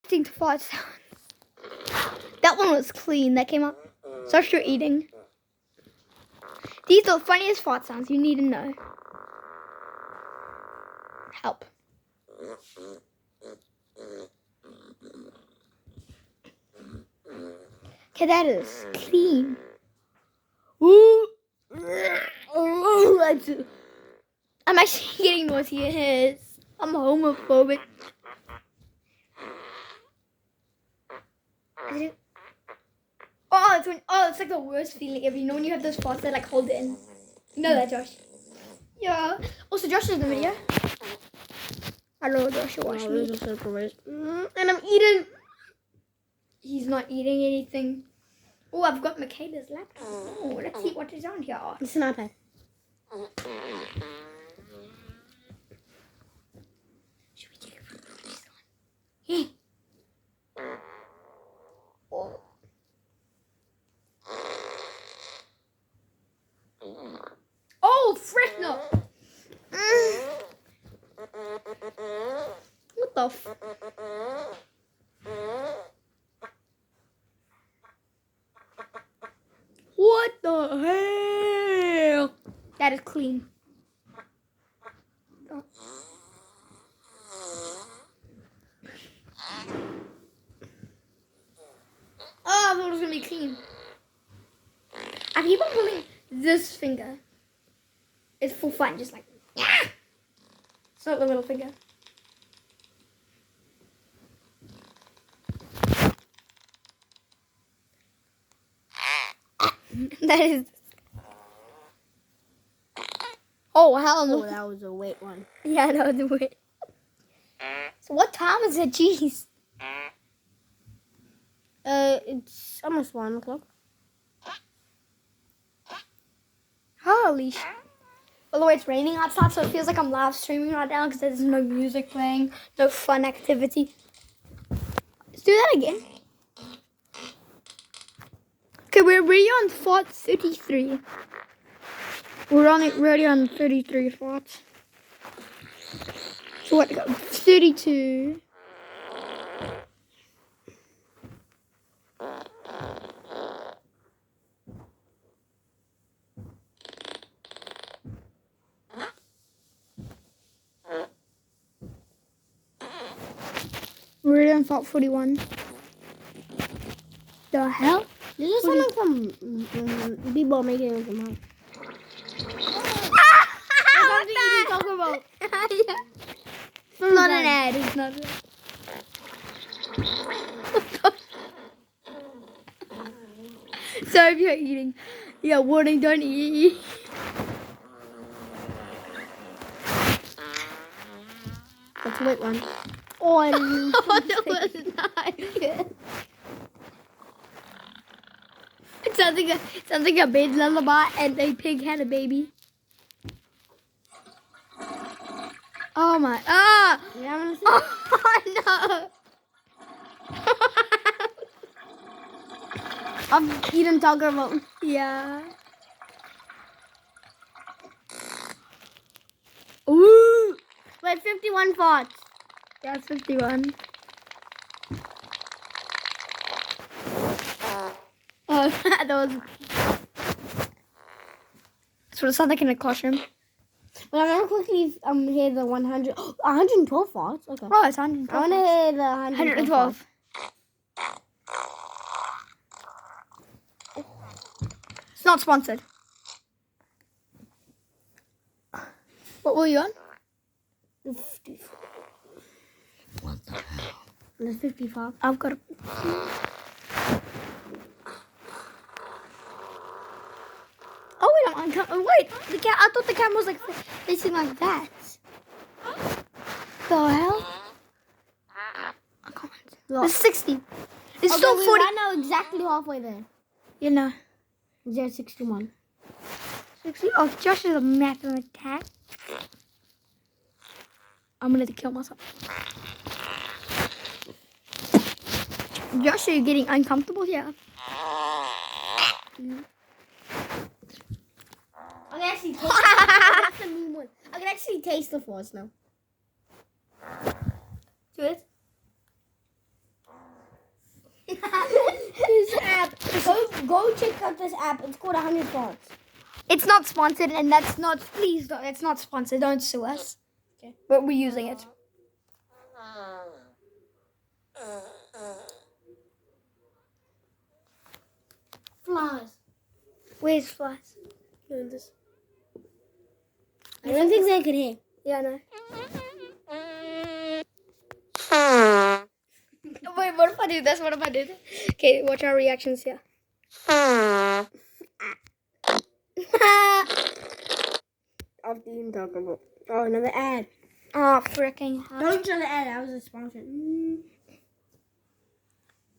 reacting to fart sounds. That one was clean. That came up. Start your eating. These are the funniest fart sounds you need to know. Help. Okay, that is clean. Ooh. I'm actually getting nauseous. I'm homophobic. It's like the worst feeling ever. You know when you have those farts that like hold it in. You know that, Josh? Yeah. Also, Josh is in the video. Hello, Josh. Watch me. And I'm eating. He's not eating anything. Oh, I've got Michaela's laptop. Oh, let's see what is on here. It's an iPad. Should we check for this one? Oh. Oh, frick no! What the f? What the hell? That is clean. Oh. I thought it was gonna be clean. I keep on pulling this finger. It's for fun, just like it's not the little finger. That is. Oh hell no! Oh, that was a wait one. Yeah, no, the wait. So what time is it? Jeez. It's almost 1 o'clock. Holy shit. By the way, it's raining outside, so it feels like I'm live streaming right now because there's no music playing, no fun activity. Let's do that again. Okay, we're already on fart 33. We're already on 33 farts. So what, 32. We're already on fart 41. The hell? This is something from people making it from home. What you talk about? Yeah. It's not an ad. It's not an ad. So if you're eating, yeah, warning, don't eat. That's a wait one. Oh, that was not good. It sounds like a baby lullaby and a pig had a baby. Oh my! Ah! Yeah, I'm gonna see. Oh no! I've eaten Taco Bell. Yeah. Ooh! Wait, 51 farts. That's 51. Oh, that was. That's what it sounds like in a classroom. But I'm gonna quickly hear the 100. 112 farts. Okay. Oh, it's 112. I wanna hear the 112. 112. It's not sponsored. What were you on? 54. What the hell? There's 55. I've got a. Oh wait, wait. I thought the camera was like facing like that. The hell? I can't. It's 60. It's still 40. Right now, exactly halfway there. You know. There's 61. 60. Oh, Josh is a mathematician. I'm gonna kill myself. Josh, are you getting uncomfortable here? I can actually taste That's the mean one. I can actually taste the farts now. Do it. Go check out this app. It's called 100 Fonts. It's not sponsored, and that's not. Please don't. It's not sponsored. Don't sue us. Okay. But we're using it. Flies. Where's flies? This. I don't think they could hear. Yeah, no. Wait, what if I do this? What if I do this? Okay, watch our reactions here. After you talk about. Oh, another ad. Oh, freaking hell. Don't show the ad. That was a sponsor.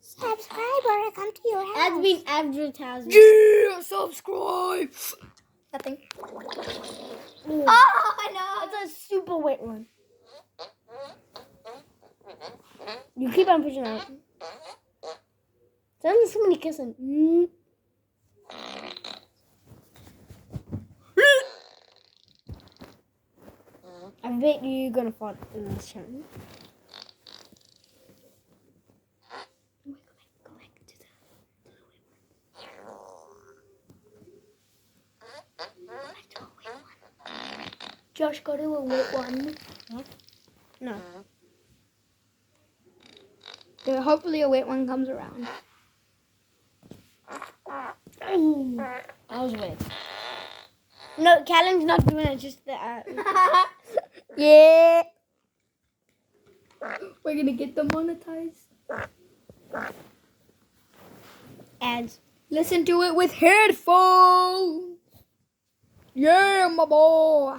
Subscriber, come to your house. Ads being advertised. Yeah, subscribe. Nothing. Ooh. Oh, I know. It's a super wet one. You keep on pushing out. There's so many kissing. I bet you're gonna fall in this channel. Go back to the... Josh, go to a wet one. Huh? No. Yeah, hopefully a wet one comes around. Ooh, that was wet. No, Callum's not doing it, just the Yeah. We're gonna get them monetized. ads. Listen to it with headphones. Yeah, my boy.